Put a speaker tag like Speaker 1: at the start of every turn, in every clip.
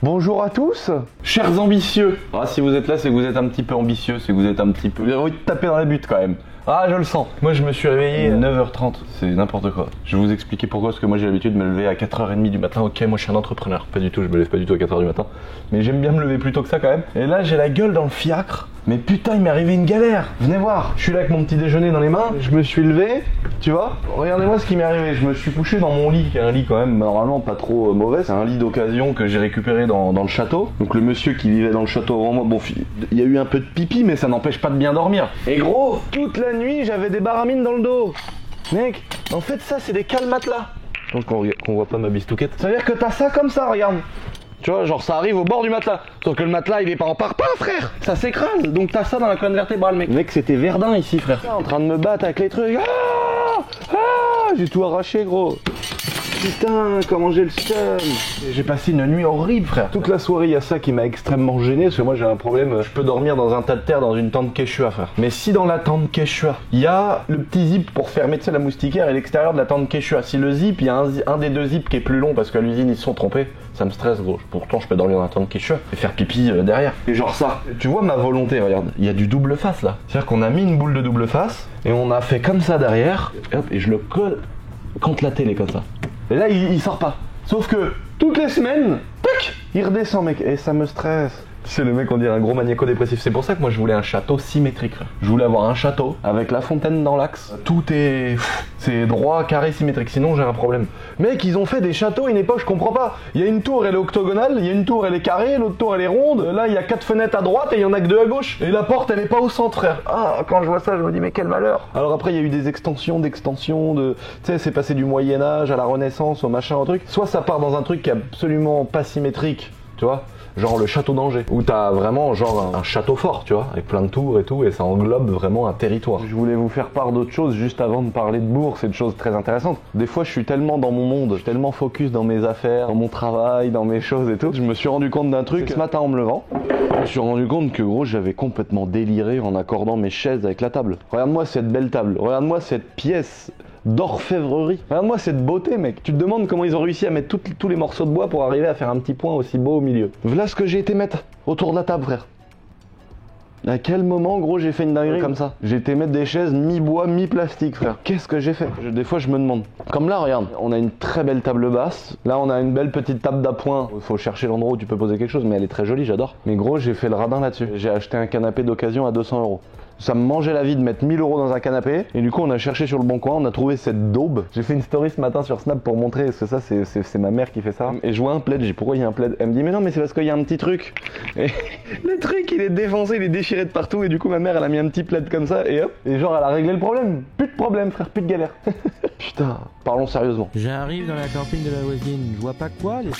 Speaker 1: Bonjour à tous, chers ambitieux. Ah, si vous êtes là, c'est que vous êtes un petit peu ambitieux, c'est que vous êtes un petit peu... Vous avez envie de taper dans les buts quand même. Ah, je le sens. Moi, je me suis réveillé à 9h30. C'est n'importe quoi. Je vais vous expliquer pourquoi, parce que moi, j'ai l'habitude de me lever à 4h30 du matin. Ok, moi, je suis un entrepreneur. Pas du tout, je me lève pas du tout à 4h du matin. Mais j'aime bien me lever plus tôt que ça quand même. Et là, j'ai la gueule dans le fiacre. Mais putain, il m'est arrivé une galère. Venez voir. Je suis là avec mon petit déjeuner dans les mains. Je me suis levé, tu vois. Regardez-moi ce qui m'est arrivé. Je me suis couché dans mon lit, qui est un lit quand même normalement pas trop mauvais. C'est un lit d'occasion que j'ai récupéré dans le château. Donc le monsieur qui vivait dans le château avant moi, bon, il y a eu un peu de pipi, mais ça n'empêche pas de bien dormir. Et gros, toute la nuit, j'avais des baramines dans le dos. Mec, en fait, ça, c'est des cales matelas. Donc qu'on voit pas ma bistouquette. Ça veut dire que t'as ça comme ça, regarde. Tu vois, genre ça arrive au bord du matelas. Sauf que le matelas il est pas en parpaing, frère. Ça s'écrase. Donc t'as ça dans la colonne vertébrale, mec. Mec, c'était Verdun ici, frère. En train de me battre avec les trucs. J'ai tout arraché, gros. Putain, comment j'ai le seum. J'ai passé une nuit horrible, frère. Toute la soirée, il y a ça qui m'a extrêmement gêné. Parce que moi, j'ai un problème. Je peux dormir dans un tas de terre dans une tente Quechua, frère. Mais si dans la tente Quechua, il y a le petit zip pour fermer, tu sais, la moustiquaire et l'extérieur de la tente Quechua. Si le zip, il y a un des deux zips qui est plus long parce qu'à l'usine, ils se sont trompés. Ça me stresse, gros. Pourtant, je peux dormir dans la tente Quechua et faire pipi derrière. Et genre ça. Tu vois ma volonté, regarde. Il y a du double face, là. C'est-à-dire qu'on a mis une boule de double face et on a fait comme ça derrière. Et hop, et je le colle contre la télé, comme ça. Et là, il sort pas. Sauf que toutes les semaines, tac, il redescend, mec. Et ça me stresse. C'est le mec, on dirait un gros maniaco-dépressif. C'est pour ça que moi, je voulais un château symétrique. Je voulais avoir un château avec la fontaine dans l'axe. Tout est... C'est droit, carré, symétrique. Sinon, j'ai un problème. Mec, ils ont fait des châteaux à une époque, je comprends pas. Il y a une tour, elle est octogonale. Il y a une tour, elle est carrée. L'autre tour, elle est ronde. Là, il y a 4 fenêtres à droite et il y en a que 2 à gauche. Et la porte, elle est pas au centre, frère. Ah, quand je vois ça, je me dis, mais quel malheur. Alors après, il y a eu des extensions, de... Tu sais, c'est passé du Moyen-Âge à la Renaissance, au machin, au truc. Soit ça part dans un truc qui est absolument pas symétrique, tu vois. Genre le château d'Angers, où t'as vraiment genre un château fort, tu vois, avec plein de tours et tout, et ça englobe vraiment un territoire. Je voulais vous faire part d'autre chose juste avant de parler de bourse et de choses très intéressantes. Des fois, je suis tellement dans mon monde, je suis tellement focus dans mes affaires, dans mon travail, dans mes choses et tout. Je me suis rendu compte d'un truc ce matin en me levant. Je me suis rendu compte que gros, j'avais complètement déliré en accordant mes chaises avec la table. Regarde-moi cette belle table, regarde-moi cette pièce d'orfèvrerie. Regarde-moi cette beauté, mec. Tu te demandes comment ils ont réussi à mettre tous les morceaux de bois pour arriver à faire un petit point aussi beau au milieu. Voilà ce que j'ai été mettre autour de la table, frère. À quel moment, gros, j'ai fait une dinguerie comme ça? J'ai été mettre des chaises mi-bois, mi-plastique, frère. Qu'est-ce que j'ai fait? Des fois, je me demande. Comme là, regarde, on a une très belle table basse. Là, on a une belle petite table d'appoint. Faut chercher l'endroit où tu peux poser quelque chose, mais elle est très jolie, j'adore. Mais gros, j'ai fait le radin là-dessus. J'ai acheté un canapé d'occasion à 200 €. Ça me mangeait la vie de mettre 1000 € dans un canapé. Et du coup, on a cherché sur le bon coin, on a trouvé cette daube. J'ai fait une story ce matin sur Snap pour montrer, parce que ça, c'est ma mère qui fait ça. Et je vois un plaid, j'ai dit pourquoi il y a un plaid? Elle me dit, mais non, mais c'est parce qu'il y a un petit truc. Et le truc, il est défoncé, il est déchiré de partout. Et du coup, ma mère, elle a mis un petit plaid comme ça, et hop. Et genre, elle a réglé le problème. Plus de problème, frère, plus de galère. Putain, parlons sérieusement.
Speaker 2: J'arrive dans la campagne de la voisine, je vois pas quoi, les...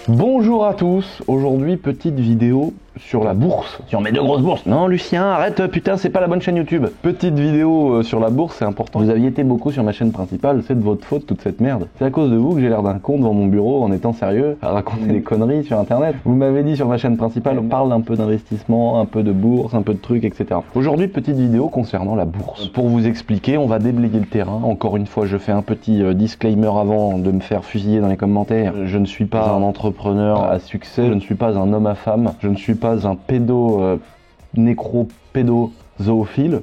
Speaker 1: Bonjour à tous, aujourd'hui petite vidéo sur la bourse, sur mes 2 grosses bourses. Non Lucien, arrête, putain, c'est pas la bonne chaîne YouTube. Petite vidéo sur la bourse, c'est important. Vous aviez été beaucoup sur ma chaîne principale, c'est de votre faute toute cette merde. C'est à cause de vous que j'ai l'air d'un con devant mon bureau en étant sérieux, à raconter des conneries sur internet. Vous m'avez dit sur ma chaîne principale, on parle un peu d'investissement, un peu de bourse, un peu de trucs, etc. Aujourd'hui, petite vidéo concernant la bourse. Pour vous expliquer, on va déblayer le terrain. Encore une fois, je fais un petit disclaimer avant de me faire fusiller dans les commentaires. Je ne suis pas un entrepreneur à succès, je ne suis pas un homme à femme, je ne suis pas un nécro-pédo-zoophile.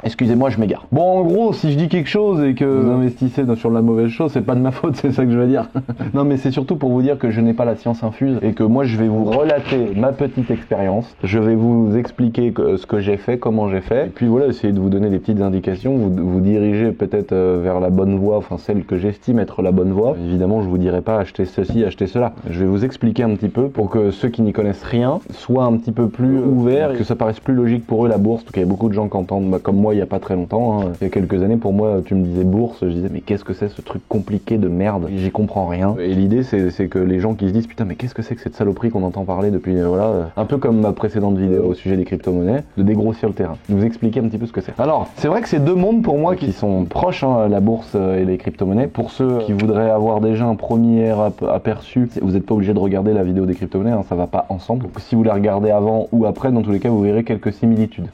Speaker 1: Excusez-moi, je m'égare. Bon, en gros, si je dis quelque chose et que vous investissez sur la mauvaise chose, c'est pas de ma faute, c'est ça que je veux dire. Non, mais c'est surtout pour vous dire que je n'ai pas la science infuse et que moi, je vais vous relater ma petite expérience. Je vais vous expliquer ce que j'ai fait, comment j'ai fait. Et puis voilà, essayer de vous donner des petites indications, vous diriger peut-être vers la bonne voie, enfin celle que j'estime être la bonne voie. Évidemment, je vous dirai pas acheter ceci, acheter cela. Je vais vous expliquer un petit peu pour que ceux qui n'y connaissent rien soient un petit peu plus ouverts et que ça paraisse plus logique pour eux la bourse. Parce qu'il y a beaucoup de gens qui entendent, comme moi, il y a pas très longtemps, hein. Il y a quelques années, pour moi, tu me disais bourse, je disais mais qu'est-ce que c'est ce truc compliqué de merde, j'y comprends rien. Et l'idée c'est que les gens qui se disent putain mais qu'est-ce que c'est que cette saloperie qu'on entend parler depuis, voilà, un peu comme ma précédente vidéo au sujet des crypto-monnaies, de dégrossir le terrain, de vous expliquer un petit peu ce que c'est. Alors, c'est vrai que c'est 2 mondes pour moi qui sont proches, hein, la bourse et les crypto-monnaies. Pour ceux qui voudraient avoir déjà un premier aperçu, vous n'êtes pas obligé de regarder la vidéo des crypto-monnaies, hein, ça va pas ensemble. Donc si vous la regardez avant ou après, dans tous les cas, vous verrez quelques similitudes.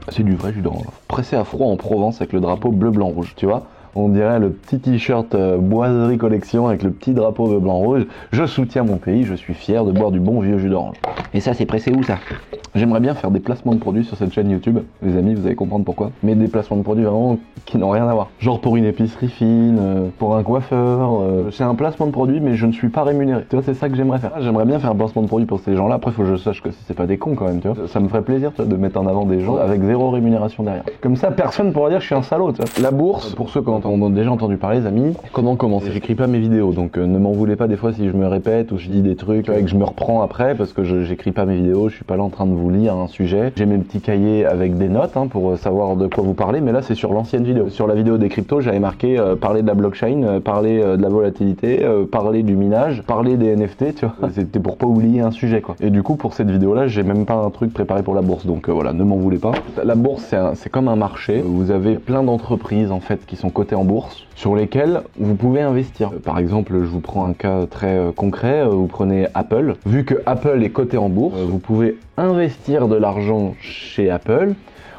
Speaker 1: C'est du vrai jus d'orange. Pressé à froid en Provence avec le drapeau bleu, blanc, rouge, tu vois. On dirait le petit t-shirt Boiserie Collection avec le petit drapeau bleu, blanc, rouge. Je soutiens mon pays, je suis fier de boire du bon vieux jus d'orange. Et ça, c'est pressé où ça? J'aimerais bien faire des placements de produits sur cette chaîne YouTube, les amis, vous allez comprendre pourquoi. Mais des placements de produits vraiment qui n'ont rien à voir. Genre pour une épicerie fine, pour un coiffeur, c'est un placement de produit mais je ne suis pas rémunéré. Tu vois, c'est ça que j'aimerais faire. J'aimerais bien faire un placement de produit pour ces gens-là, après faut que je sache que c'est pas des cons quand même, tu vois. Ça me ferait plaisir, tu vois, de mettre en avant des gens avec zéro rémunération derrière. Comme ça, personne pourra dire que je suis un salaud, tu vois. La bourse, pour ceux qui en ont déjà entendu parler, les amis, comment commencer? J'écris pas mes vidéos, donc ne m'en voulez pas des fois si je me répète ou je dis des trucs et que je me reprends après parce que j'écris pas mes vidéos, je suis pas là en train de vous lire un sujet. J'ai mes petits cahiers avec des notes pour savoir de quoi vous parlez, mais là c'est sur l'ancienne vidéo. Sur la vidéo des cryptos, j'avais marqué parler de la blockchain, parler de la volatilité, parler du minage, parler des NFT, tu vois. C'était pour pas oublier un sujet, quoi. Et du coup, pour cette vidéo-là, j'ai même pas un truc préparé pour la bourse, donc voilà, ne m'en voulez pas. La bourse, c'est comme un marché. Vous avez plein d'entreprises en fait qui sont cotées en bourse, sur lesquelles vous pouvez investir. Par exemple, je vous prends un cas très concret. Vous prenez Apple. Vu que Apple est coté en bourse, vous pouvez investir de l'argent chez Apple.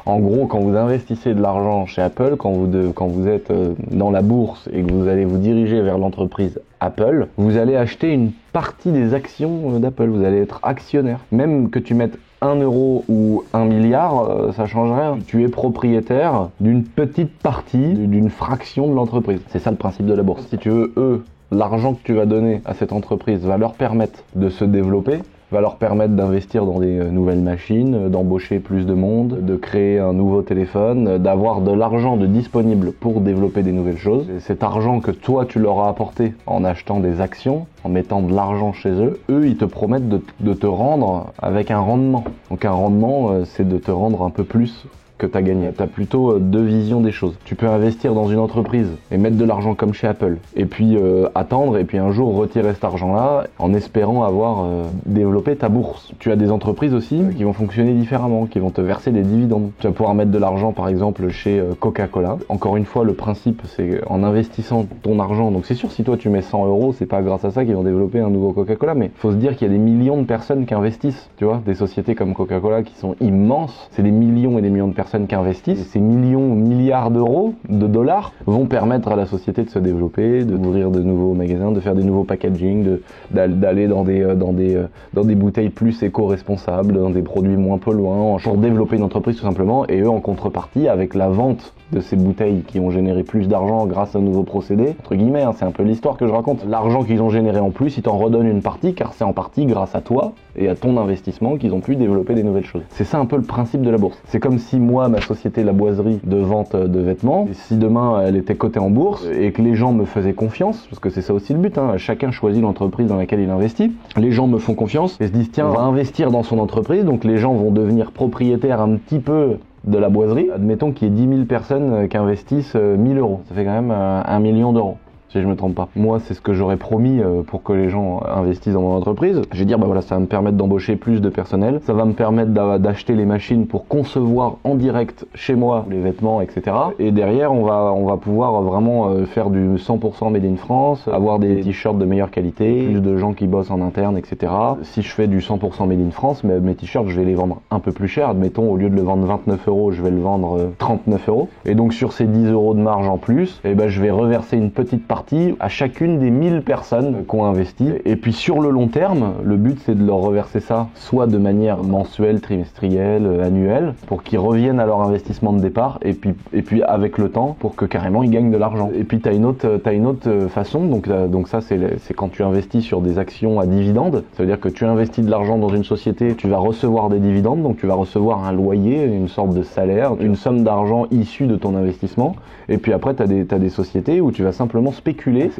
Speaker 1: En gros, quand vous investissez de l'argent chez Apple, quand vous êtes dans la bourse et que vous allez vous diriger vers l'entreprise Apple, vous allez acheter une partie des actions d'Apple. Vous allez être actionnaire. Même que tu mettes 1 euro ou 1 milliard, ça change rien. Tu es propriétaire d'une petite partie, d'une fraction de l'entreprise. C'est ça le principe de la bourse. Si tu veux, l'argent que tu vas donner à cette entreprise va leur permettre de se développer, va leur permettre d'investir dans des nouvelles machines, d'embaucher plus de monde, de créer un nouveau téléphone, d'avoir de l'argent disponible pour développer des nouvelles choses. Et cet argent que toi tu leur as apporté en achetant des actions, en mettant de l'argent chez eux, ils te promettent de te rendre avec un rendement. Donc un rendement, c'est de te rendre un peu plus que tu as gagné. Tu as plutôt deux visions des choses. Tu peux investir dans une entreprise et mettre de l'argent comme chez Apple et puis attendre et puis un jour retirer cet argent-là en espérant avoir développé ta bourse. Tu as des entreprises aussi qui vont fonctionner différemment, qui vont te verser des dividendes. Tu vas pouvoir mettre de l'argent par exemple chez Coca-Cola. Encore une fois, le principe c'est en investissant ton argent. Donc c'est sûr, si toi tu mets 100 euros, c'est pas grâce à ça qu'ils vont développer un nouveau Coca-Cola, mais faut se dire qu'il y a des millions de personnes qui investissent. Tu vois, des sociétés comme Coca-Cola qui sont immenses, c'est des millions et des millions de personnes qui investissent, et ces millions, milliards d'euros, de dollars, vont permettre à la société de se développer, d'ouvrir de nouveaux magasins, de faire des nouveaux packaging, d'aller dans des bouteilles plus éco-responsables, dans des produits moins polluants, pour développer une entreprise tout simplement, et eux en contrepartie, avec la vente de ces bouteilles qui ont généré plus d'argent grâce à un nouveau procédé, entre guillemets, hein, c'est un peu l'histoire que je raconte. L'argent qu'ils ont généré en plus, ils t'en redonnent une partie, car c'est en partie grâce à toi et à ton investissement qu'ils ont pu développer des nouvelles choses. C'est ça un peu le principe de la bourse. C'est comme si moi, ma société La Boiserie de vente de vêtements, si demain elle était cotée en bourse et que les gens me faisaient confiance, parce que c'est ça aussi le but, hein, chacun choisit l'entreprise dans laquelle il investit, les gens me font confiance et se disent tiens, on va investir dans son entreprise, donc les gens vont devenir propriétaires un petit peu de La Boiserie. Admettons qu'il y ait 10 000 personnes qui investissent 1000 euros. Ça fait quand même 1 million d'euros. Si je me trompe pas. Moi, c'est ce que j'aurais promis pour que les gens investissent dans mon entreprise. Je vais dire, bah voilà, ça va me permettre d'embaucher plus de personnel. Ça va me permettre d'acheter les machines pour concevoir en direct chez moi les vêtements, etc. Et derrière, on va pouvoir vraiment faire du 100% made in France, avoir des t-shirts de meilleure qualité, plus de gens qui bossent en interne, etc. Si je fais du 100% made in France, mes t-shirts, je vais les vendre un peu plus cher. Admettons, au lieu de le vendre 29 euros, je vais le vendre 39 euros. Et donc, sur ces 10 euros de marge en plus, eh ben, je vais reverser une petite partie à chacune des 1000 personnes qui ont investi. Et puis sur le long terme, le but c'est de leur reverser ça soit de manière mensuelle, trimestrielle, annuelle, pour qu'ils reviennent à leur investissement de départ et puis avec le temps pour que carrément ils gagnent de l'argent. Et puis t'as une autre façon, donc ça c'est quand tu investis sur des actions à dividendes. Ça veut dire que tu investis de l'argent dans une société, tu vas recevoir des dividendes, donc tu vas recevoir un loyer, une sorte de salaire, une somme d'argent issue de ton investissement. Et puis après t'as des sociétés où tu vas simplement spéculer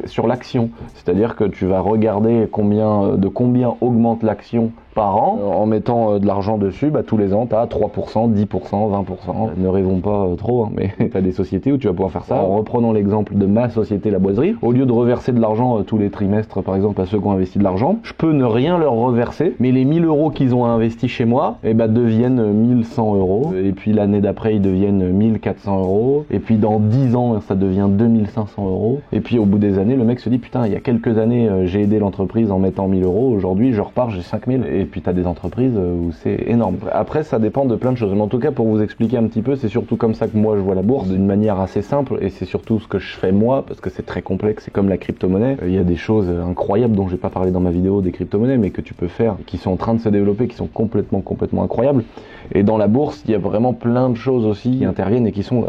Speaker 1: sur l'action, c'est-à-dire que tu vas regarder de combien augmente l'action par an, en mettant de l'argent dessus, bah, tous les ans, tu as 3%, 10%, 20%. Ne rêvons pas trop, hein, mais tu as des sociétés où tu vas pouvoir faire ça. En reprenant l'exemple de ma société La Boiserie, au lieu de reverser de l'argent tous les trimestres, par exemple, à ceux qui ont investi de l'argent, je peux ne rien leur reverser, mais les 1000 euros qu'ils ont investi chez moi, eh ben, deviennent 1100 euros, et puis l'année d'après, ils deviennent 1400 euros, et puis dans 10 ans, ça devient 2500 euros, et puis au bout des années, le mec se dit, putain, il y a quelques années, j'ai aidé l'entreprise en mettant 1000 euros, aujourd'hui, je repars, j'ai 5000, et et puis tu as des entreprises où c'est énorme. Après, ça dépend de plein de choses. Mais en tout cas, pour vous expliquer un petit peu, c'est surtout comme ça que moi je vois la bourse, d'une manière assez simple, et c'est surtout ce que je fais moi, parce que c'est très complexe, c'est comme la crypto-monnaie. Il y a des choses incroyables dont j'ai pas parlé dans ma vidéo des crypto-monnaies, mais que tu peux faire, qui sont en train de se développer, qui sont complètement incroyables. Et dans la bourse, il y a vraiment plein de choses aussi qui interviennent et qui sont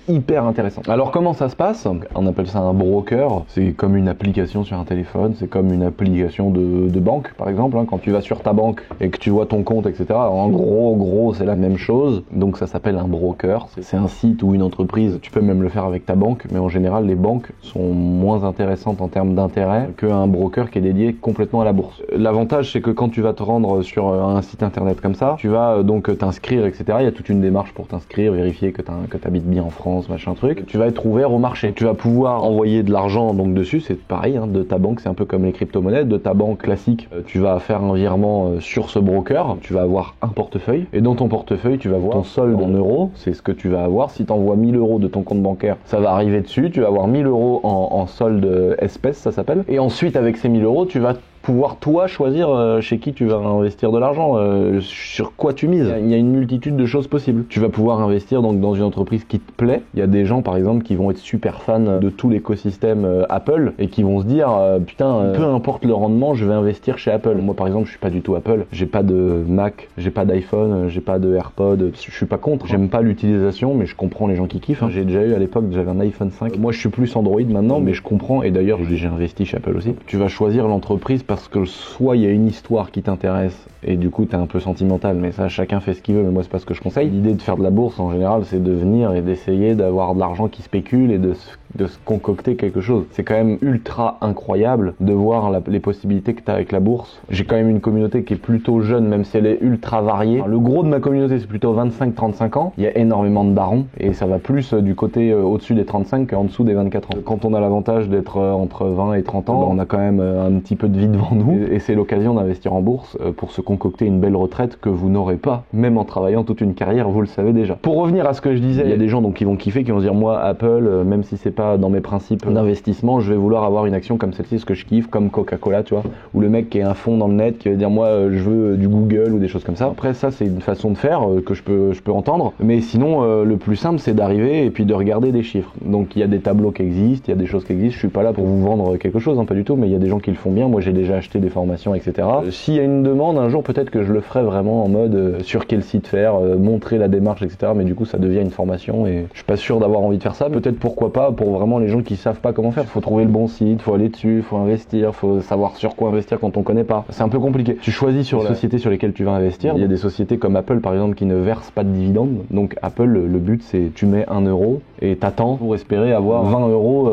Speaker 1: hyper intéressant. Alors comment ça se passe? On appelle ça un broker, c'est comme une application sur un téléphone, c'est comme une application de banque par exemple, hein. Quand tu vas sur ta banque et que tu vois ton compte, etc. En gros c'est la même chose, donc ça s'appelle un broker, c'est un site ou une entreprise, tu peux même le faire avec ta banque, mais en général les banques sont moins intéressantes en termes d'intérêt qu'un broker qui est dédié complètement à la bourse. L'avantage c'est que quand tu vas te rendre sur un site internet comme ça, tu vas donc t'inscrire, etc. Il y a toute une démarche pour t'inscrire, vérifier que tu habites bien en France, machin truc. Tu vas être ouvert au marché. Tu vas pouvoir envoyer de l'argent donc dessus, c'est pareil, hein, de ta banque, c'est un peu comme les crypto-monnaies. De ta banque classique, tu vas faire un virement sur ce broker, tu vas avoir un portefeuille, et dans ton portefeuille, tu vas voir ton solde en euros, c'est ce que tu vas avoir. Si tu envoies 1000 euros de ton compte bancaire, ça va arriver dessus, tu vas avoir 1000 euros en solde espèce, ça s'appelle. Et ensuite, avec ces 1000 euros, tu vas pouvoir toi choisir chez qui tu vas investir de l'argent, sur quoi tu mises. Il y a une multitude de choses possibles. Tu vas pouvoir investir donc dans une entreprise qui te plaît. Il y a des gens par exemple qui vont être super fans de tout l'écosystème Apple et qui vont se dire putain, peu importe le rendement, je vais investir chez Apple. Moi par exemple, je suis pas du tout Apple. J'ai pas de Mac, j'ai pas d'iPhone, j'ai pas de AirPod. Je suis pas contre. J'aime pas l'utilisation, mais je comprends les gens qui kiffent. J'ai déjà eu à l'époque, j'avais un iPhone 5. Moi je suis plus Android maintenant, mais je comprends. Et d'ailleurs j'ai investi chez Apple aussi. Tu vas choisir l'entreprise parce que soit il y a une histoire qui t'intéresse et du coup t'es un peu sentimental, mais ça chacun fait ce qu'il veut, mais moi c'est pas ce que je conseille. L'idée de faire de la bourse en général, c'est de venir et d'essayer d'avoir de l'argent qui spécule et de se concocter quelque chose. C'est quand même ultra incroyable de voir les possibilités que t'as avec la bourse. J'ai quand même une communauté qui est plutôt jeune, même si elle est ultra variée. Le gros de ma communauté c'est plutôt 25-35 ans. Il y a énormément de darons et ça va plus du côté au-dessus des 35 qu'en dessous des 24 ans. Quand on a l'avantage d'être entre 20 et 30 ans, on a quand même un petit peu de vie devant nous et c'est l'occasion d'investir en bourse pour se concocter une belle retraite que vous n'aurez pas, même en travaillant toute une carrière, vous le savez déjà. Pour revenir à ce que je disais, il y a des gens donc qui vont kiffer, qui vont se dire moi Apple, même si c'est pas dans mes principes d'investissement, je vais vouloir avoir une action comme celle-ci, ce que je kiffe, comme Coca-Cola, tu vois, ou le mec qui est un fond dans le net qui va dire moi je veux du Google ou des choses comme ça. Après ça c'est une façon de faire que je peux entendre, mais sinon le plus simple c'est d'arriver et puis de regarder des chiffres. Donc il y a des tableaux qui existent, il y a des choses qui existent, je suis pas là pour vous vendre quelque chose, hein, pas du tout, mais il y a des gens qui le font bien. Moi j'ai déjà acheté des formations, etc. S'il y a une demande, un jour peut-être que je le ferai vraiment en mode sur quel site faire, montrer la démarche, etc. Mais du coup ça devient une formation et je suis pas sûr d'avoir envie de faire ça. Peut-être pourquoi pas pour vraiment les gens qui savent pas comment faire. Faut trouver le bon site, faut aller dessus, faut investir, faut savoir sur quoi investir quand on connaît pas. C'est un peu compliqué. Tu choisis sur les sociétés sur lesquelles tu vas investir. Il y a des sociétés comme Apple par exemple qui ne versent pas de dividendes. Donc Apple, le but c'est tu mets 1 euro et t'attends pour espérer avoir 20 euros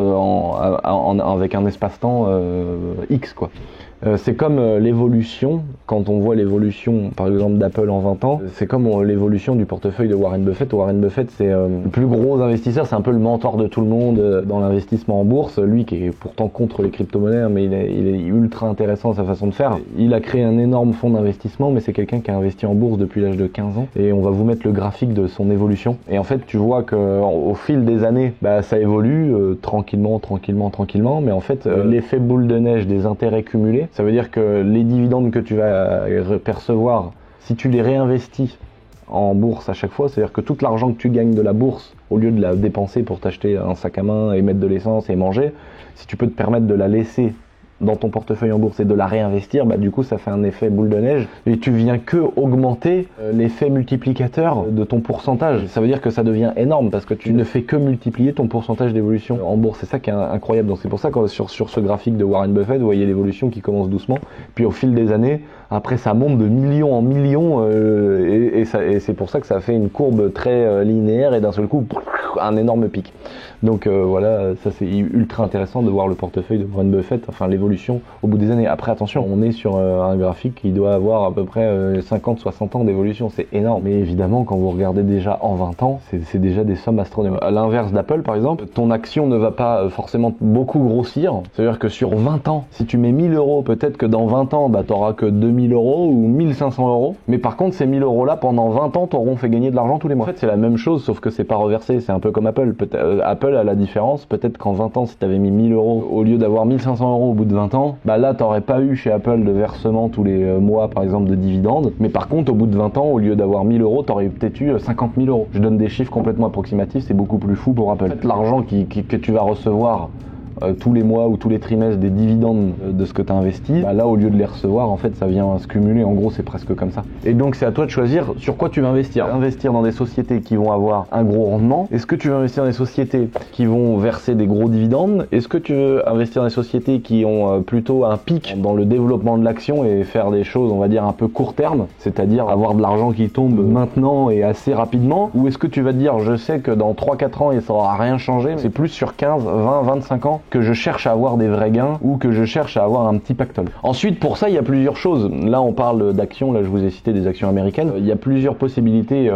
Speaker 1: avec un espace-temps X quoi. C'est comme l'évolution, quand on voit l'évolution par exemple d'Apple en 20 ans, c'est comme l'évolution du portefeuille de Warren Buffett. Warren Buffett c'est le plus gros investisseur, c'est un peu le mentor de tout le monde dans l'investissement en bourse, lui qui est pourtant contre les crypto-monnaies, mais il est ultra intéressant à sa façon de faire. Il a créé un énorme fonds d'investissement, mais c'est quelqu'un qui a investi en bourse depuis l'âge de 15 ans, et on va vous mettre le graphique de son évolution. Et en fait tu vois qu'au fil des années, ça évolue tranquillement, mais en fait l'effet boule de neige des intérêts cumulés, ça veut dire que les dividendes que tu vas percevoir, si tu les réinvestis en bourse à chaque fois, c'est-à-dire que tout l'argent que tu gagnes de la bourse, au lieu de la dépenser pour t'acheter un sac à main et mettre de l'essence et manger, si tu peux te permettre de la laisser dans ton portefeuille en bourse et de la réinvestir, du coup ça fait un effet boule de neige et tu viens que augmenter l'effet multiplicateur de ton pourcentage. Ça veut dire que ça devient énorme parce que tu ne fais que multiplier ton pourcentage d'évolution en bourse. C'est ça qui est incroyable. Donc c'est pour ça que sur ce graphique de Warren Buffett, vous voyez l'évolution qui commence doucement, puis au fil des années, après ça monte de millions en millions et c'est pour ça que ça fait une courbe très linéaire et d'un seul coup un énorme pic. Donc voilà, ça c'est ultra intéressant de voir le portefeuille de Warren Buffett, enfin l'évolution au bout des années. Après attention, on est sur un graphique qui doit avoir à peu près 50-60 ans d'évolution, c'est énorme. Mais évidemment quand vous regardez déjà en 20 ans, c'est déjà des sommes astronomiques. À l'inverse d'Apple par exemple, ton action ne va pas forcément beaucoup grossir, c'est-à-dire que sur 20 ans, si tu mets 1000 euros, peut-être que dans 20 ans, t'auras que 2000 euros ou 1500 euros, mais par contre ces 1000 euros là, pendant 20 ans, t'auront fait gagner de l'argent tous les mois. En fait c'est la même chose, sauf que c'est pas reversé, c'est un peu peu comme Apple. Apple a la différence, peut-être qu'en 20 ans, si tu avais mis 1000 euros au lieu d'avoir 1500 euros au bout de 20 ans, bah là, t'aurais pas eu chez Apple de versement tous les mois, par exemple, de dividendes. Mais par contre, au bout de 20 ans, au lieu d'avoir 1000 euros, t'aurais peut-être eu 50 000 euros. Je donne des chiffres complètement approximatifs, c'est beaucoup plus fou pour Apple. En fait, l'argent que tu vas recevoir tous les mois ou tous les trimestres des dividendes de ce que tu as investi, bah là au lieu de les recevoir, en fait ça vient se cumuler, en gros c'est presque comme ça. Et donc c'est à toi de choisir sur quoi tu vas investir. Investir dans des sociétés qui vont avoir un gros rendement. Est-ce que tu veux investir dans des sociétés qui vont verser des gros dividendes? Est-ce que tu veux investir dans des sociétés qui ont plutôt un pic dans le développement de l'action et faire des choses on va dire un peu court terme, c'est-à-dire avoir de l'argent qui tombe maintenant et assez rapidement? Ou est-ce que tu vas te dire je sais que dans 3-4 ans et ça aura rien changé, c'est plus sur 15, 20, 25 ans que je cherche à avoir des vrais gains ou que je cherche à avoir un petit pactole. Ensuite, pour ça, il y a plusieurs choses. Là, on parle d'actions. Là, je vous ai cité des actions américaines. Il y a plusieurs possibilités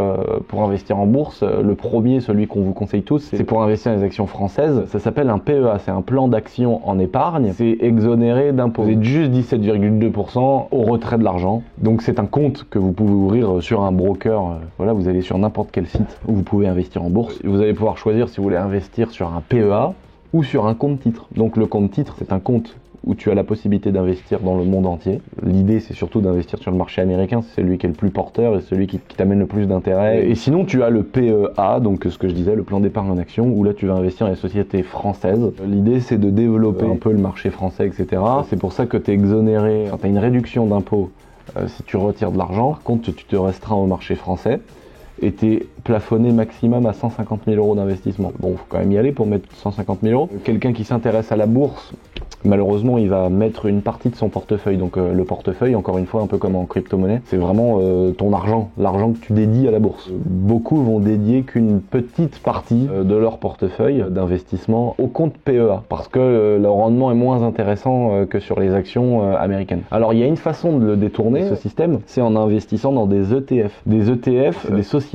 Speaker 1: pour investir en bourse. Le premier, celui qu'on vous conseille tous, c'est pour investir dans les actions françaises. Ça s'appelle un PEA. C'est un plan d'action en épargne. C'est exonéré d'impôts. Vous êtes juste 17,2% au retrait de l'argent. Donc, c'est un compte que vous pouvez ouvrir sur un broker. Voilà, vous allez sur n'importe quel site où vous pouvez investir en bourse. Vous allez pouvoir choisir si vous voulez investir sur un PEA ou sur un compte titre. Donc le compte titre, c'est un compte où tu as la possibilité d'investir dans le monde entier. L'idée, c'est surtout d'investir sur le marché américain, c'est celui qui est le plus porteur et celui qui t'amène le plus d'intérêt. Et sinon, tu as le PEA, donc ce que je disais, le plan d'épargne en action, où là, tu vas investir dans les sociétés françaises. L'idée, c'est de développer un peu le marché français, etc. C'est pour ça que tu es exonéré, tu as une réduction d'impôt si tu retires de l'argent. Par contre, tu te restreins au marché français. Et t'es plafonné maximum à 150 000 euros d'investissement. Bon, faut quand même y aller pour mettre 150 000 euros. Quelqu'un qui s'intéresse à la bourse, malheureusement, il va mettre une partie de son portefeuille. Donc le portefeuille, encore une fois, un peu comme en crypto-monnaie, c'est vraiment ton argent, l'argent que tu dédies à la bourse. Beaucoup vont dédier qu'une petite partie de leur portefeuille d'investissement au compte PEA, parce que le rendement est moins intéressant que sur les actions américaines. Alors il y a une façon de le détourner, ce système, c'est en investissant dans des ETF. Des ETF, des sociétés,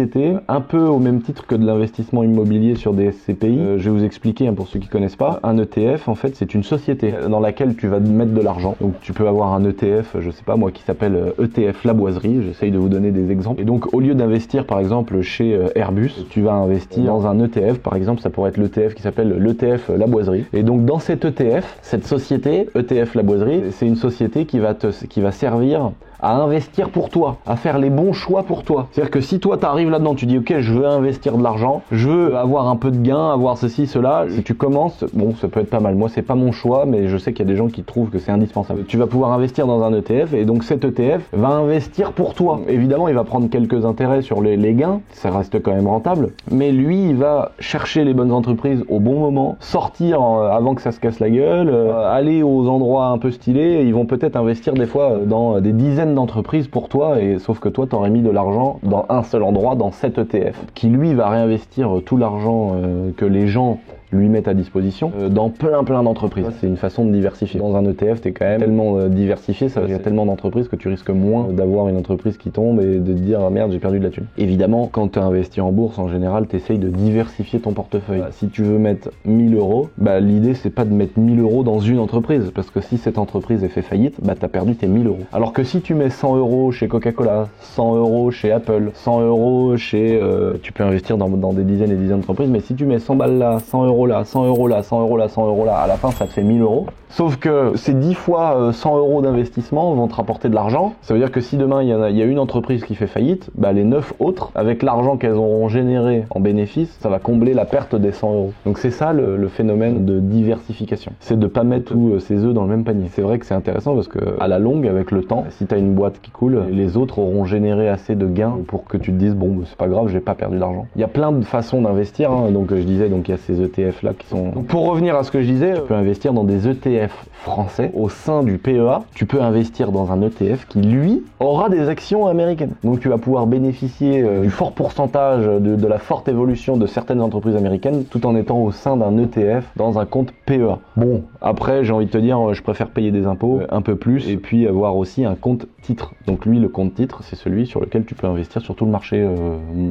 Speaker 1: un peu au même titre que de l'investissement immobilier sur des SCPI. Je vais vous expliquer pour ceux qui connaissent pas. Un ETF, en fait, c'est une société dans laquelle tu vas mettre de l'argent. Donc tu peux avoir un ETF, je sais pas moi, qui s'appelle ETF La Boiserie. J'essaye de vous donner des exemples. Et donc au lieu d'investir par exemple chez Airbus, tu vas investir dans un ETF. Par exemple, ça pourrait être l'ETF qui s'appelle l'ETF La Boiserie. Et donc dans cet ETF, cette société, ETF La Boiserie, c'est une société qui va servir à investir pour toi, à faire les bons choix pour toi. C'est-à-dire que si toi t'arrives là-dedans, tu dis ok, je veux investir de l'argent, je veux avoir un peu de gain, avoir ceci, cela, si tu commences, bon, ça peut être pas mal. Moi, c'est pas mon choix, mais je sais qu'il y a des gens qui trouvent que c'est indispensable. Tu vas pouvoir investir dans un ETF et donc cet ETF va investir pour toi. Évidemment, il va prendre quelques intérêts sur les gains, ça reste quand même rentable, mais lui, il va chercher les bonnes entreprises au bon moment, sortir avant que ça se casse la gueule, aller aux endroits un peu stylés, et ils vont peut-être investir des fois dans des dizaines d'entreprises pour toi, et sauf que toi t'aurais mis de l'argent dans un seul endroit, dans cet ETF, qui lui va réinvestir tout l'argent que les gens lui mettent à disposition dans plein d'entreprises. C'est une façon de diversifier. Dans un ETF, t'es quand même tellement diversifié, ça veut dire tellement d'entreprises que tu risques moins d'avoir une entreprise qui tombe et de te dire ah, merde, j'ai perdu de la thune. Évidemment, quand tu as investi en bourse, en général, t'essayes de diversifier ton portefeuille. Si tu veux mettre 1000 euros, bah l'idée c'est pas de mettre 1000 euros dans une entreprise, parce que si cette entreprise est fait faillite, bah t'as perdu tes 1000 euros. Alors que si tu mets 100 euros chez Coca-Cola, 100 euros chez Apple, 100 euros chez... tu peux investir dans des dizaines et des dizaines d'entreprises, mais si tu mets 100 balles là, 100 euros là, 100 euros là, 100 euros là, 100 euros là, à la fin ça te fait 1000 euros. Sauf que ces 10 fois 100 euros d'investissement vont te rapporter de l'argent. Ça veut dire que si demain il y a une entreprise qui fait faillite, bah les 9 autres, avec l'argent qu'elles auront généré en bénéfice, ça va combler la perte des 100 euros. Donc c'est ça le phénomène de diversification. C'est de pas mettre tous ses œufs dans le même panier. C'est vrai que c'est intéressant parce que à la longue, avec le temps, si tu as une boîte qui coule, les autres auront généré assez de gains pour que tu te dises bon, c'est pas grave, j'ai pas perdu d'argent. Il y a plein de façons d'investir, hein. Donc je disais, donc il y a ces ETF là qui sont... Donc, pour revenir à ce que je disais, tu peux investir dans des ETF français au sein du PEA. Tu peux investir dans un ETF qui lui aura des actions américaines. Donc tu vas pouvoir bénéficier du fort pourcentage de la forte évolution de certaines entreprises américaines tout en étant au sein d'un ETF dans un compte PEA. Bon, après j'ai envie de te dire, je préfère payer des impôts un peu plus et puis avoir aussi un compte titre. Donc lui, le compte titre, c'est celui sur lequel tu peux investir sur tout le marché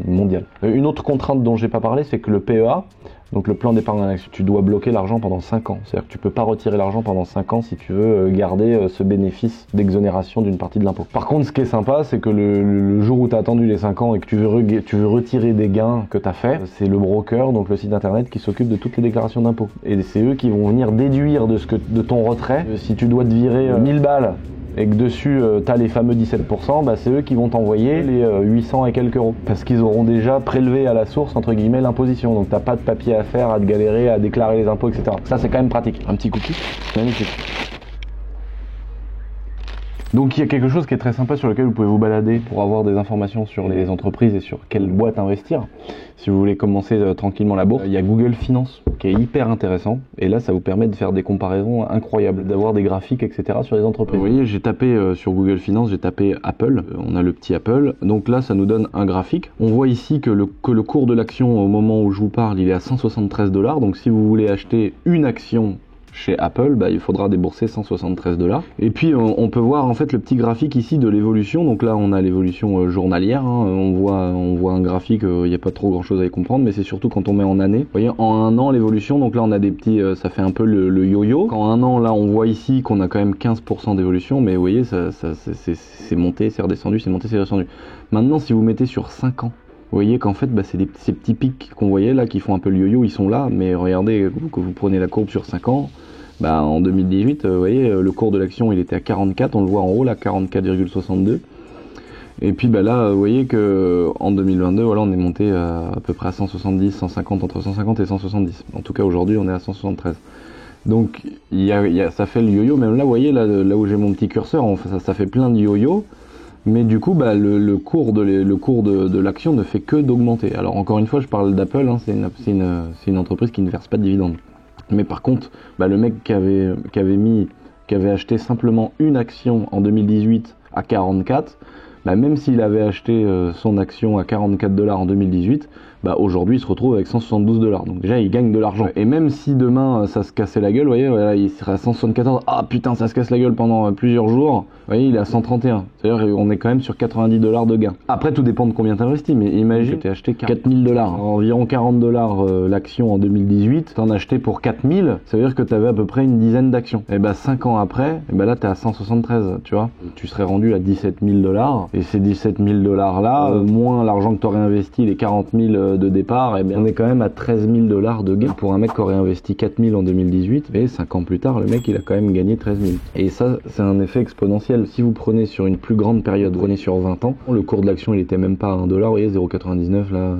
Speaker 1: mondial. Une autre contrainte dont j'ai pas parlé, c'est que le PEA, Donc le plan d'épargne en action, tu dois bloquer l'argent pendant 5 ans. C'est-à-dire que tu peux pas retirer l'argent pendant 5 ans si tu veux garder ce bénéfice d'exonération d'une partie de l'impôt. Par contre, ce qui est sympa, c'est que le jour où tu as attendu les 5 ans et que tu veux retirer des gains que tu as fait, c'est le broker, donc le site internet, qui s'occupe de toutes les déclarations d'impôt. Et c'est eux qui vont venir déduire de ton retrait. Si tu dois te virer 1000 balles et que dessus tu as les fameux 17%, bah, c'est eux qui vont t'envoyer les 800 et quelques euros. Parce qu'ils auront déjà prélevé à la source, entre guillemets, l'imposition. Donc t'as pas de papier à faire, à te galérer, à déclarer les impôts, etc. Ça c'est quand même pratique. Un petit cookie, magnifique. Donc il y a quelque chose qui est très sympa sur lequel vous pouvez vous balader pour avoir des informations sur les entreprises et sur quelle boîte investir. Si vous voulez commencer tranquillement la bourse, il y a Google Finance qui est hyper intéressant et là ça vous permet de faire des comparaisons incroyables, d'avoir des graphiques etc. sur les entreprises. Vous voyez, j'ai tapé sur Google Finance, j'ai tapé Apple, on a le petit Apple, donc là ça nous donne un graphique. On voit ici que le cours de l'action au moment où je vous parle il est à 173 $, donc si vous voulez acheter une action chez Apple, bah, il faudra débourser 173 $. Et puis on peut voir en fait le petit graphique ici de l'évolution. Donc là on a l'évolution journalière, hein. On voit un graphique, il n'y a pas trop grand chose à y comprendre, mais c'est surtout quand on met en année. Vous voyez, en un an l'évolution, donc là on a des petits, ça fait un peu le yo-yo. Qu'en un an là on voit ici qu'on a quand même 15% d'évolution, mais vous voyez c'est monté, c'est redescendu, c'est monté, c'est redescendu. Maintenant si vous mettez sur 5 ans, vous voyez qu'en fait, bah, c'est ces petits pics qu'on voyait là, qui font un peu le yo-yo, ils sont là, mais regardez, que vous prenez la courbe sur 5 ans, bah, en 2018, vous voyez, le cours de l'action, il était à 44, on le voit en haut, là, 44,62. Et puis bah, là, vous voyez qu'en 2022, voilà, on est monté à peu près à 170, 150, entre 150 et 170. En tout cas, aujourd'hui, on est à 173. Donc, ça fait le yo-yo, même là, vous voyez, là où j'ai mon petit curseur, ça fait plein de yo-yo. Mais du coup, bah, le cours de l'action ne fait que d'augmenter. Alors encore une fois, je parle d'Apple, hein, c'est une entreprise qui ne verse pas de dividendes. Mais par contre, bah, le mec qui avait acheté simplement une action en 2018 à 44, bah, même s'il avait acheté son action à 44 $ en 2018, bah, aujourd'hui il se retrouve avec 172 $. Donc déjà il gagne de l'argent. Et même si demain ça se cassait la gueule, vous voyez, voilà, il serait à 174, ah putain ça se casse la gueule pendant plusieurs jours, vous voyez, il est à 131. C'est-à-dire on est quand même sur 90 $ de gain. Après tout dépend de combien tu investis, mais imagine que tu as acheté 4000 $, environ 40 $ l'action en 2018, tu en as acheté pour 4000, ça veut dire que tu avais à peu près une dizaine d'actions. Et bah 5 ans après, et bah là tu es à 173, tu vois. Tu serais rendu à 17 000 $, et ces 17 000 $ là, moins l'argent que tu aurais investi, les 40 000 de départ, et bien on est quand même à 13 000 $ de gain pour un mec qui aurait investi 4 000 en 2018, et 5 ans plus tard, le mec il a quand même gagné 13 000. Et ça, c'est un effet exponentiel. Si vous prenez sur une plus grande période, vous prenez sur 20 ans, le cours de l'action il était même pas à 1 $, vous voyez, 0,99 là,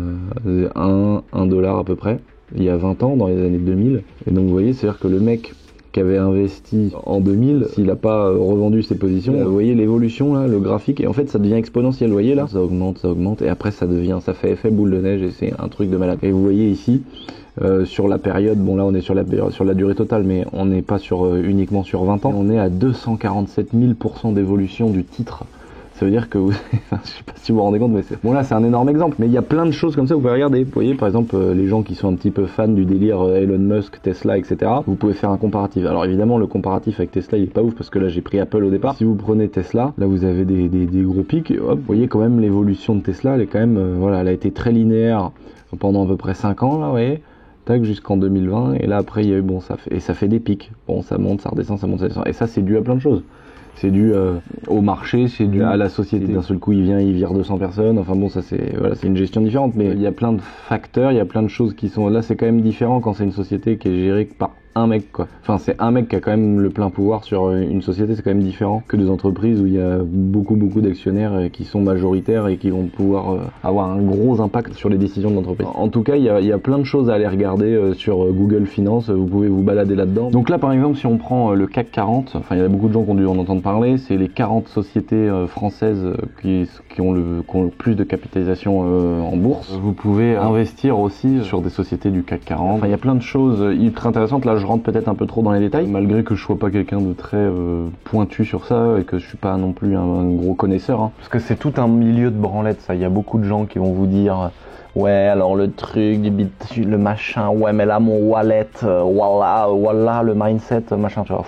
Speaker 1: 1 $ à peu près, il y a 20 ans, dans les années 2000. Et donc vous voyez, c'est-à-dire que le mec qui avait investi en 2000, s'il n'a pas revendu ses positions, vous voyez l'évolution là, le graphique, et en fait ça devient exponentiel, vous voyez là, ça augmente, et après ça fait effet boule de neige, et c'est un truc de malade. Et vous voyez ici, sur la période, bon là on est sur la durée totale, mais on n'est pas uniquement sur 20 ans, on est à 247 000% d'évolution du titre. Ça veut dire que, je sais pas si vous vous rendez compte, mais bon là c'est un énorme exemple, mais il y a plein de choses comme ça, vous pouvez regarder. Vous voyez par exemple les gens qui sont un petit peu fans du délire Elon Musk, Tesla, etc. Vous pouvez faire un comparatif. Alors évidemment le comparatif avec Tesla il est pas ouf parce que là j'ai pris Apple au départ. Si vous prenez Tesla, là vous avez des gros pics, et hop, vous voyez quand même l'évolution de Tesla, elle est quand même, voilà, elle a été très linéaire pendant à peu près 5 ans là, vous voyez. Tac, jusqu'en 2020, et là après il y a eu, bon ça fait des pics, bon ça monte, ça redescend, ça monte, ça descend, et ça c'est dû à plein de choses. C'est dû au marché, c'est dû à la société. D'un seul coup, il vire 200 personnes. Enfin bon, ça c'est une gestion différente. Mais il y a plein de facteurs, il y a plein de choses qui sont là. C'est quand même différent quand c'est une société qui est gérée par un mec, quoi. Enfin, c'est un mec qui a quand même le plein pouvoir sur une société. C'est quand même différent que des entreprises où il y a beaucoup d'actionnaires qui sont majoritaires et qui vont pouvoir avoir un gros impact sur les décisions de l'entreprise. En tout cas, il y a plein de choses à aller regarder sur Google Finance. Vous pouvez vous balader là-dedans. Donc là, par exemple, si on prend le CAC 40, enfin, il y a beaucoup de gens qui ont dû en entendre parler. C'est les 40 sociétés françaises qui ont le plus de capitalisation en bourse. Vous pouvez investir aussi sur des sociétés du CAC 40. Enfin, il y a plein de choses ultra intéressantes. Là, je rentre peut-être un peu trop dans les détails, malgré que je sois pas quelqu'un de très pointu sur ça et que je suis pas non plus un gros connaisseur. Hein. Parce que c'est tout un milieu de branlette, ça. Il y a beaucoup de gens qui vont vous dire ouais, alors le truc du bit, le machin, ouais, mais là mon wallet, voilà, le mindset, machin, tu vois.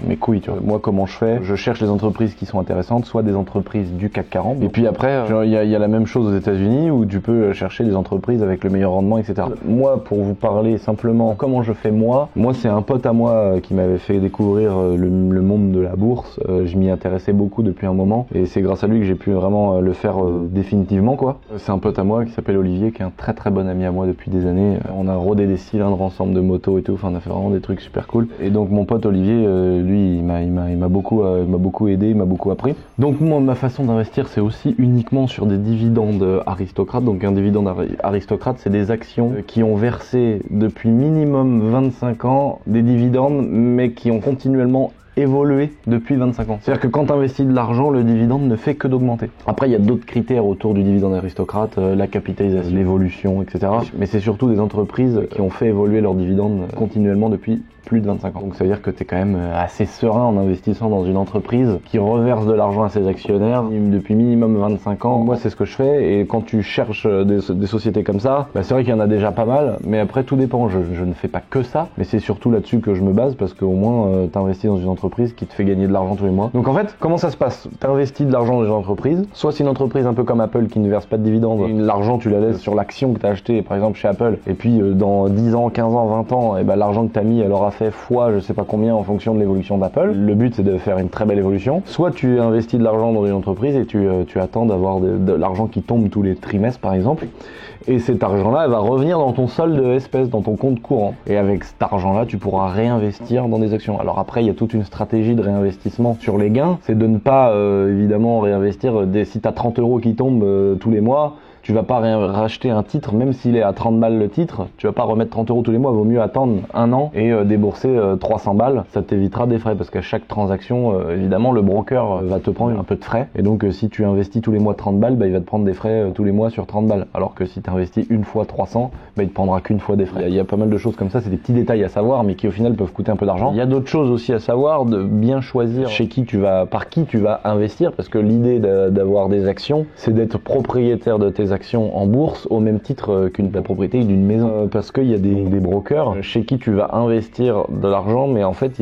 Speaker 1: mes couilles, tu vois. Moi, comment je fais? Je cherche les entreprises qui sont intéressantes, soit des entreprises du CAC 40. Et puis après, il y a la même chose aux États-Unis où tu peux chercher des entreprises avec le meilleur rendement, etc. Moi, pour vous parler simplement comment je fais moi c'est un pote à moi qui m'avait fait découvrir le monde de la bourse. Je m'y intéressais beaucoup depuis un moment et c'est grâce à lui que j'ai pu vraiment le faire définitivement, quoi. C'est un pote à moi qui s'appelle Olivier, qui est un très très bon ami à moi depuis des années. On a rodé des cylindres ensemble de moto et tout, enfin on a fait vraiment des trucs super cool. Et donc mon pote Olivier, lui, il m'a beaucoup aidé, il m'a beaucoup appris. Donc moi, ma façon d'investir, c'est aussi uniquement sur des dividendes aristocrates. Donc un dividende aristocrate, c'est des actions qui ont versé depuis minimum 25 ans des dividendes, mais qui ont continuellement évolué depuis 25 ans. C'est-à-dire que quand tu investis de l'argent, le dividende ne fait que d'augmenter. Après, il y a d'autres critères autour du dividende aristocrate, la capitalisation, l'évolution, etc. Mais c'est surtout des entreprises qui ont fait évoluer leurs dividendes continuellement depuis plus de 25 ans. Donc ça veut dire que tu es quand même assez serein en investissant dans une entreprise qui reverse de l'argent à ses actionnaires depuis minimum 25 ans. Moi, c'est ce que je fais, et quand tu cherches des sociétés comme ça, c'est vrai qu'il y en a déjà pas mal, mais après tout dépend. Je ne fais pas que ça, mais c'est surtout là-dessus que je me base, parce qu'au moins tu investis dans une entreprise qui te fait gagner de l'argent tous les mois. Donc en fait, comment ça se passe? Tu investis de l'argent dans une entreprise, soit c'est une entreprise un peu comme Apple qui ne verse pas de dividendes, l'argent tu la laisses sur l'action que tu as acheté par exemple chez Apple, et puis dans 10 ans, 15 ans, 20 ans, et l'argent que tu as mis, elle aura fait fois je sais pas combien en fonction de l'évolution d'Apple. Le but c'est de faire une très belle évolution. Soit tu investis de l'argent dans une entreprise et tu attends d'avoir de l'argent qui tombe tous les trimestres par exemple, et cet argent-là, elle va revenir dans ton solde espèce, dans ton compte courant. Et avec cet argent-là, tu pourras réinvestir dans des actions. Alors après, il y a toute une stratégie de réinvestissement sur les gains. C'est de ne pas, évidemment, réinvestir si tu as 30 € qui tombent tous les mois. Tu vas pas racheter un titre, même s'il est à 30 balles le titre, tu vas pas remettre 30 € tous les mois, vaut mieux attendre un an et débourser 300 balles, ça t'évitera des frais, parce qu'à chaque transaction, évidemment, le broker va te prendre un peu de frais, et donc si tu investis tous les mois 30 balles, il va te prendre des frais tous les mois sur 30 balles, alors que si tu investis une fois 300, il te prendra qu'une fois des frais. Il y a pas mal de choses comme ça, c'est des petits détails à savoir, mais qui au final peuvent coûter un peu d'argent. Il y a d'autres choses aussi à savoir, de bien choisir par qui tu vas investir, parce que l'idée d'avoir des actions, c'est d'être propriétaire de tes actions en bourse au même titre qu'une la propriété d'une maison, parce qu'il y a des brokers chez qui tu vas investir de l'argent, mais en fait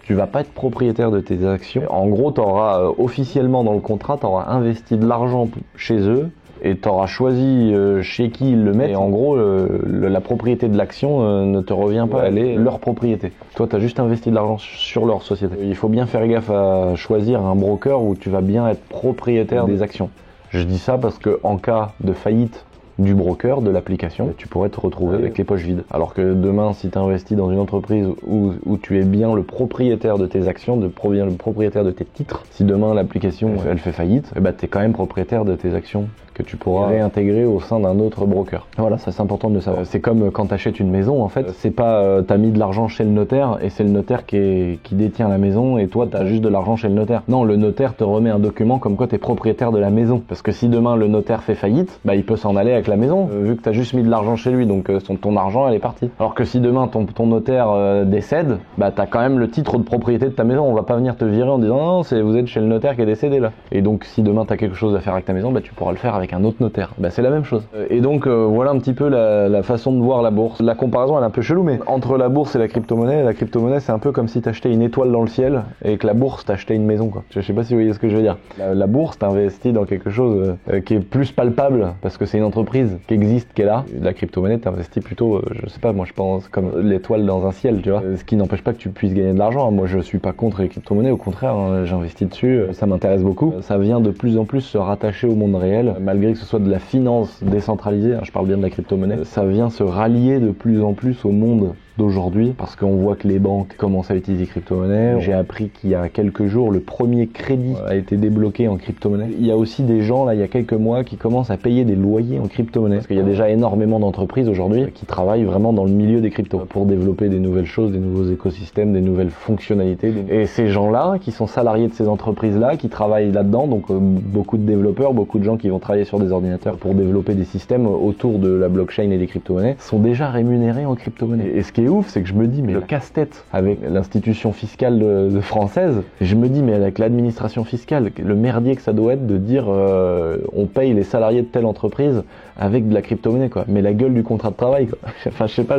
Speaker 1: tu vas pas être propriétaire de tes actions. En gros, tu auras officiellement dans le contrat, tu auras investi de l'argent chez eux et tu auras choisi chez qui ils le mettent, et en gros la propriété de l'action ne te revient pas, elle est leur propriété. Toi, tu as juste investi de l'argent sur leur société. Il faut bien faire gaffe à choisir un broker où tu vas bien être propriétaire des actions. Je dis ça parce que en cas de faillite du broker, de l'application, tu pourrais te retrouver avec les poches vides. Alors que demain, si tu investis dans une entreprise où tu es bien le propriétaire de tes actions, le propriétaire de tes titres, si demain l'application elle fait faillite, tu es quand même propriétaire de tes actions que tu pourras réintégrer au sein d'un autre broker. Voilà, ça c'est important de le savoir. C'est comme quand tu achètes une maison, en fait, c'est pas t'as mis de l'argent chez le notaire et c'est le notaire qui détient la maison et toi t'as juste de l'argent chez le notaire. Non, le notaire te remet un document comme quoi t'es propriétaire de la maison. Parce que si demain le notaire fait faillite, il peut s'en aller avec la maison, vu que t'as juste mis de l'argent chez lui, donc ton argent elle est partie. Alors que si demain ton notaire décède, t'as quand même le titre de propriété de ta maison. On va pas venir te virer en disant non, vous êtes chez le notaire qui est décédé là. Et donc si demain t'as quelque chose à faire avec ta maison, tu pourras le faire avec un autre notaire. C'est la même chose. Et donc voilà un petit peu la façon de voir la bourse. La comparaison elle est un peu chelou, mais entre la bourse et la crypto-monnaie c'est un peu comme si t'achetais une étoile dans le ciel et que la bourse t'achetait une maison, quoi. Je sais pas si vous voyez ce que je veux dire. La bourse t'investis dans quelque chose qui est plus palpable parce que c'est une entreprise qui existe, qui est là. La crypto-monnaie t'investis plutôt, je sais pas, moi je pense comme l'étoile dans un ciel, tu vois. Ce qui n'empêche pas que tu puisses gagner de l'argent. Moi je suis pas contre les crypto-monnaies, au contraire, j'investis dessus, ça m'intéresse beaucoup. Ça vient de plus en plus se rattacher au monde réel, malgré que ce soit de la finance décentralisée, je parle bien de la crypto-monnaie, ça vient se rallier de plus en plus au monde d'aujourd'hui, parce qu'on voit que les banques commencent à utiliser crypto-monnaie. J'ai appris qu'il y a quelques jours, le premier crédit a été débloqué en crypto-monnaie. Il y a aussi des gens, là, il y a quelques mois, qui commencent à payer des loyers en crypto-monnaie, parce qu'il y a déjà énormément d'entreprises aujourd'hui qui travaillent vraiment dans le milieu des cryptos, pour développer des nouvelles choses, des nouveaux écosystèmes, des nouvelles fonctionnalités. Et ces gens-là, qui sont salariés de ces entreprises-là, qui travaillent là-dedans, donc beaucoup de développeurs, beaucoup de gens qui vont travailler sur des ordinateurs pour développer des systèmes autour de la blockchain et des crypto-monnaies, sont déjà rémunérés en crypto-monnaie. Et ce qui est est ouf, c'est que je me dis, mais le casse-tête avec l'institution fiscale de française, je me dis, mais avec l'administration fiscale, le merdier que ça doit être de dire on paye les salariés de telle entreprise avec de la crypto-monnaie, quoi. Mais la gueule du contrat de travail, quoi. Enfin, je sais pas,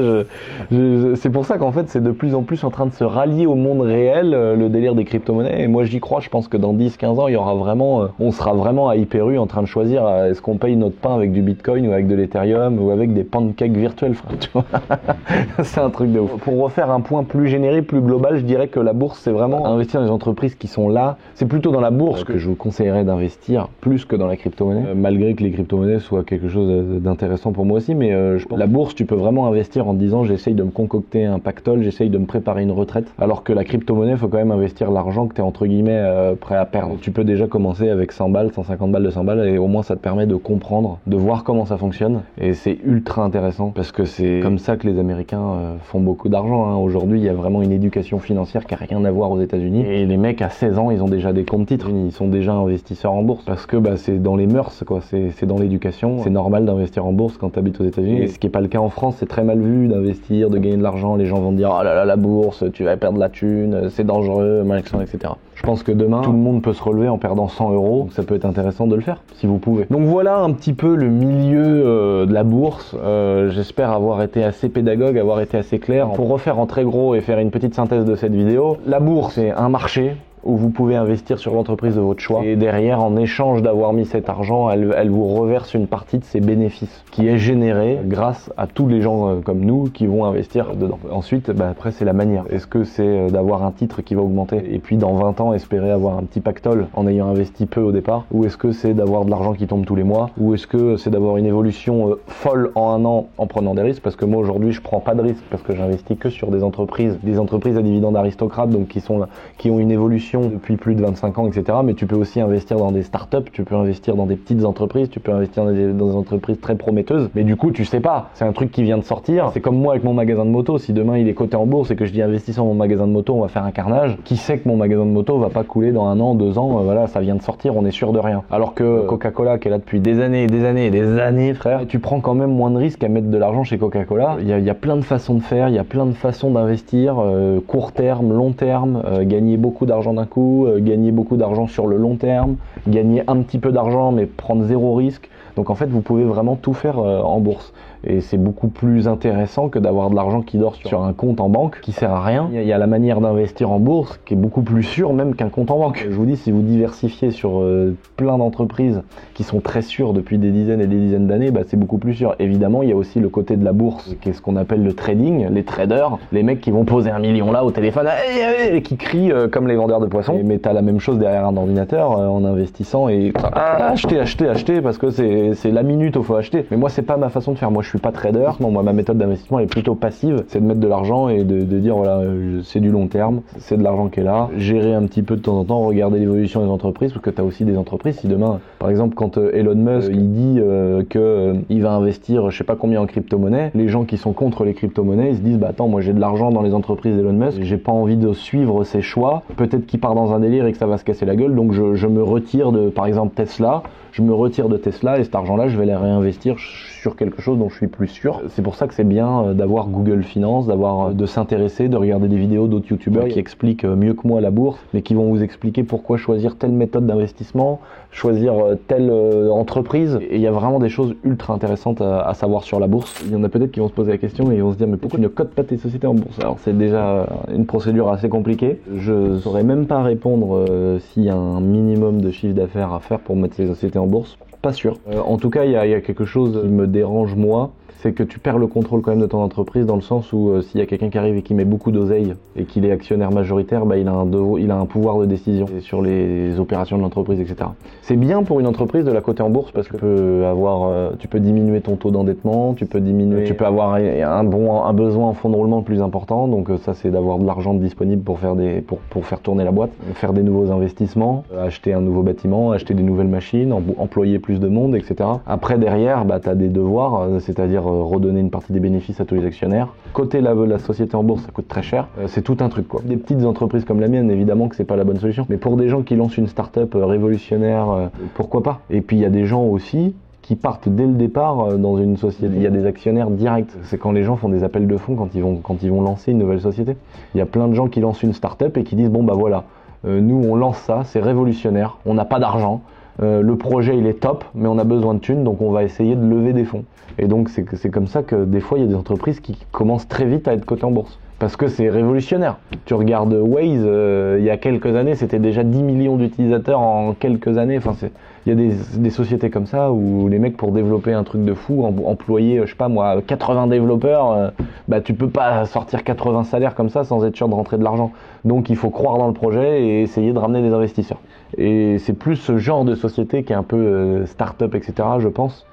Speaker 1: c'est pour ça qu'en fait, c'est de plus en plus en train de se rallier au monde réel, le délire des crypto-monnaies. Et moi, j'y crois, je pense que dans 10-15 ans, il y aura vraiment, on sera vraiment à Hyper U en train de choisir est-ce qu'on paye notre pain avec du Bitcoin ou avec de l'Ethereum ou avec des pancakes virtuels, frère, tu vois. C'est un truc de ouf. Pour refaire un point plus générique, plus global, je dirais que la bourse, c'est vraiment investir dans les entreprises qui sont là. C'est plutôt dans la bourse que je vous conseillerais d'investir plus que dans la crypto-monnaie, malgré que les crypto-monnaies soient quelque chose d'intéressant pour moi aussi, mais la bourse, tu peux vraiment investir en te disant j'essaye de me concocter un pactole, j'essaye de me préparer une retraite, alors que la crypto-monnaie, faut quand même investir l'argent que tu es entre guillemets prêt à perdre. Tu peux déjà commencer avec 100 balles, 150 balles, 200 balles, et au moins ça te permet de comprendre, de voir comment ça fonctionne, et c'est ultra intéressant, parce que c'est comme ça que les Américains font beaucoup d'argent, hein. Aujourd'hui, il y a vraiment une éducation financière qui a rien à voir aux États-Unis, et les mecs à 16 ans, ils ont déjà des comptes titres, ils sont déjà investisseurs en bourse, parce que c'est dans les mœurs, quoi, c'est dans l'éducation, c'est normal d'investir en bourse quand tu habites aux États-Unis. Et ce qui est pas le cas en France, c'est très mal vu d'investir, de gagner de l'argent. Les gens vont te dire oh là là, la bourse, tu vas perdre la thune, c'est dangereux, etc. Je pense que demain, tout le monde peut se relever en perdant 100 €. Donc ça peut être intéressant de le faire, si vous pouvez. Donc voilà un petit peu le milieu de la bourse. J'espère avoir été assez pédagogue, avoir été assez clair. Pour refaire en très gros et faire une petite synthèse de cette vidéo, la bourse, c'est un marché où vous pouvez investir sur l'entreprise de votre choix, et derrière, en échange d'avoir mis cet argent, elle vous reverse une partie de ses bénéfices qui est générée grâce à tous les gens comme nous qui vont investir dedans. Ensuite, après c'est la manière. Est-ce que c'est d'avoir un titre qui va augmenter et puis dans 20 ans espérer avoir un petit pactole en ayant investi peu au départ, ou est-ce que c'est d'avoir de l'argent qui tombe tous les mois, ou est-ce que c'est d'avoir une évolution folle en un an en prenant des risques? Parce que moi aujourd'hui je prends pas de risques parce que j'investis que sur des entreprises à dividendes aristocrates, donc qui ont une évolution depuis plus de 25 ans, etc. Mais tu peux aussi investir dans des startups, tu peux investir dans des petites entreprises, tu peux investir dans des entreprises très prometteuses. Mais du coup, tu sais pas. C'est un truc qui vient de sortir. C'est comme moi avec mon magasin de moto. Si demain il est coté en bourse et que je dis investissons dans mon magasin de moto, on va faire un carnage. Qui sait que mon magasin de moto va pas couler dans 1 an, 2 ans? Voilà, ça vient de sortir, on est sûr de rien. Alors que Coca-Cola, qui est là depuis des années, frère, tu prends quand même moins de risques à mettre de l'argent chez Coca-Cola. Il y a plein de façons de faire, il y a plein de façons d'investir, court terme, long terme, gagner beaucoup d'argent d'un coup, gagner beaucoup d'argent sur le long terme, gagner un petit peu d'argent mais prendre 0 risque. Donc en fait, vous pouvez vraiment tout faire en bourse. Et c'est beaucoup plus intéressant que d'avoir de l'argent qui dort sur un compte en banque qui sert à rien. Il y a la manière d'investir en bourse qui est beaucoup plus sûre même qu'un compte en banque. Je vous dis, si vous diversifiez sur plein d'entreprises qui sont très sûres depuis des dizaines et des dizaines d'années, c'est beaucoup plus sûr. Évidemment, il y a aussi le côté de la bourse qui est ce qu'on appelle le trading, les traders, les mecs qui vont poser 1 million là au téléphone et qui crient comme les vendeurs de poissons. Mais t'as la même chose derrière un ordinateur en investissant et acheter parce que c'est la minute où faut acheter. Mais moi, c'est pas ma façon de faire. Moi, je suis pas trader. Non, moi, ma méthode d'investissement elle est plutôt passive. C'est de mettre de l'argent et de dire voilà, c'est du long terme, c'est de l'argent qui est là. Gérer un petit peu de temps en temps, regarder l'évolution des entreprises, parce que tu as aussi des entreprises. Si demain, par exemple, quand Elon Musk il dit il va investir je sais pas combien en crypto-monnaie, les gens qui sont contre les crypto-monnaies, ils se disent attends, moi j'ai de l'argent dans les entreprises d'Elon Musk, j'ai pas envie de suivre ses choix. Peut-être qu'il part dans un délire et que ça va se casser la gueule, donc je me retire de, par exemple, Tesla. Je me retire de Tesla et cet argent-là, je vais les réinvestir sur quelque chose dont je suis plus sûr. C'est pour ça que c'est bien d'avoir Google Finance, de s'intéresser, de regarder des vidéos d'autres youtubeurs qui expliquent mieux que moi la bourse, mais qui vont vous expliquer pourquoi choisir telle méthode d'investissement, choisir telle entreprise. Et il y a vraiment des choses ultra intéressantes à savoir sur la bourse. Il y en a peut-être qui vont se poser la question et ils vont se dire mais pourquoi tu ne cotes pas tes sociétés en bourse? Alors c'est déjà une procédure assez compliquée. Je saurais même pas répondre s'il y a un minimum de chiffre d'affaires à faire pour mettre ces sociétés en bourse. Pas sûr. En tout cas, il y a quelque chose qui me dérange moi, c'est que tu perds le contrôle quand même de ton entreprise dans le sens où s'il y a quelqu'un qui arrive et qui met beaucoup d'oseille et qu'il est actionnaire majoritaire, il a un pouvoir de décision sur les opérations de l'entreprise, etc. C'est bien pour une entreprise de la coter en bourse parce que tu peux diminuer ton taux d'endettement, tu peux avoir un besoin en fonds de roulement plus important, donc ça c'est d'avoir de l'argent disponible pour faire tourner la boîte, faire des nouveaux investissements, acheter un nouveau bâtiment, acheter des nouvelles machines, employer plus de monde, etc. Après derrière, tu as des devoirs, c'est-à-dire redonner une partie des bénéfices à tous les actionnaires. Côté la société en bourse, ça coûte très cher. C'est tout un truc quoi. Des petites entreprises comme la mienne, évidemment que c'est pas la bonne solution. Mais pour des gens qui lancent une start-up révolutionnaire, pourquoi pas? Et puis il y a des gens aussi
Speaker 3: qui partent dès le départ dans une société. Il y a des actionnaires directs. C'est quand les gens font des appels de fonds quand ils vont lancer une nouvelle société. Il y a plein de gens qui lancent une start-up et qui disent bon bah voilà, nous on lance ça, c'est révolutionnaire, on n'a pas d'argent, le projet il est top, mais on a besoin de thunes, donc on va essayer de lever des fonds. Et donc c'est comme ça que des fois il y a des entreprises qui commencent très vite à être cotées en bourse. Parce que c'est révolutionnaire. Tu regardes Waze, il y a quelques années, c'était déjà 10 millions d'utilisateurs en quelques années. Enfin, il y a des sociétés comme ça où les mecs, pour développer un truc de fou, employer, je sais pas moi, 80 développeurs, bah tu peux pas sortir 80 salaires comme ça sans être sûr de rentrer de l'argent. Donc il faut croire dans le projet et essayer de ramener des investisseurs. Et c'est plus ce genre de société qui est un peu start-up, etc., je pense,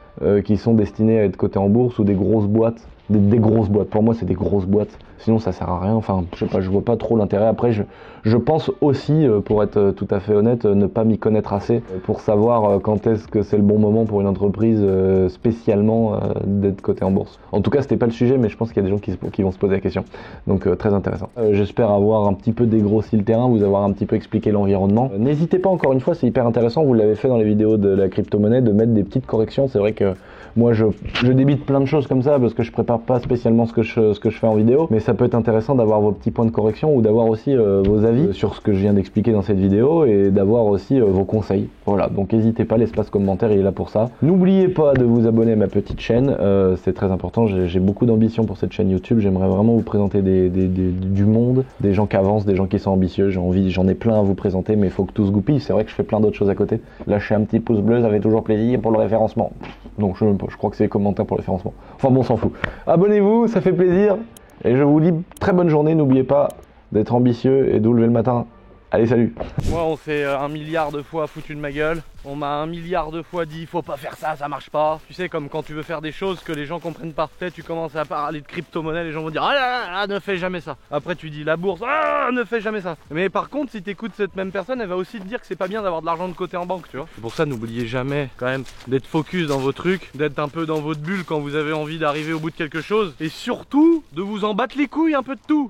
Speaker 3: qui sont destinées à être cotées en bourse ou des grosses boîtes. Des grosses boîtes, pour moi c'est des grosses boîtes, sinon ça sert à rien, enfin je sais pas, je vois pas trop l'intérêt. Après je pense aussi, pour être tout à fait honnête, ne pas m'y connaître assez pour savoir quand est-ce que c'est le bon moment pour une entreprise spécialement d'être cotée en bourse. En tout cas c'était pas le sujet, mais je pense qu'il y a des gens qui vont se poser la question, donc très intéressant. J'espère avoir un petit peu dégrossi le terrain, vous avoir un petit peu expliqué l'environnement. N'hésitez pas, encore une fois, c'est hyper intéressant, vous l'avez fait dans les vidéos de la crypto-monnaie, de mettre des petites corrections. C'est vrai que moi je débite plein de choses comme ça parce que je prépare pas spécialement ce que je fais en vidéo, mais ça peut être intéressant d'avoir vos petits points de correction ou d'avoir aussi vos avis sur ce que je viens d'expliquer dans cette vidéo et d'avoir aussi vos conseils. Voilà, donc n'hésitez pas, l'espace commentaire il est là pour ça. N'oubliez pas de vous abonner à ma petite chaîne, c'est très important, j'ai beaucoup d'ambition pour cette chaîne YouTube, j'aimerais vraiment vous présenter du monde, des gens qui avancent, des gens qui sont ambitieux, j'en ai plein à vous présenter, mais il faut que tout se goupille. C'est vrai que je fais plein d'autres choses à côté. Lâchez un petit pouce bleu, ça fait toujours plaisir pour le référencement. Donc je crois que c'est les commentaires pour le référencement. Enfin bon, on s'en fout. Abonnez-vous, ça fait plaisir. Et je vous dis très bonne journée. N'oubliez pas d'être ambitieux et de vous lever le matin. Allez, salut.
Speaker 4: Moi, on s'est 1 milliard de fois foutu de ma gueule. On m'a 1 milliard de fois dit faut pas faire ça, ça marche pas. Tu sais, comme quand tu veux faire des choses que les gens comprennent pas. Peut-être tu commences à parler de crypto-monnaie, les gens vont dire ah là là, ne fais jamais ça. Après tu dis la bourse, ah ne fais jamais ça. Mais par contre, si t'écoutes cette même personne, elle va aussi te dire que c'est pas bien d'avoir de l'argent de côté en banque, tu vois. C'est pour ça, n'oubliez jamais quand même d'être focus dans vos trucs, d'être un peu dans votre bulle quand vous avez envie d'arriver au bout de quelque chose. Et surtout, de vous en battre les couilles un peu de tout.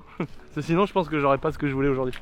Speaker 4: Sinon, je pense que j'aurais pas ce que je voulais aujourd'hui.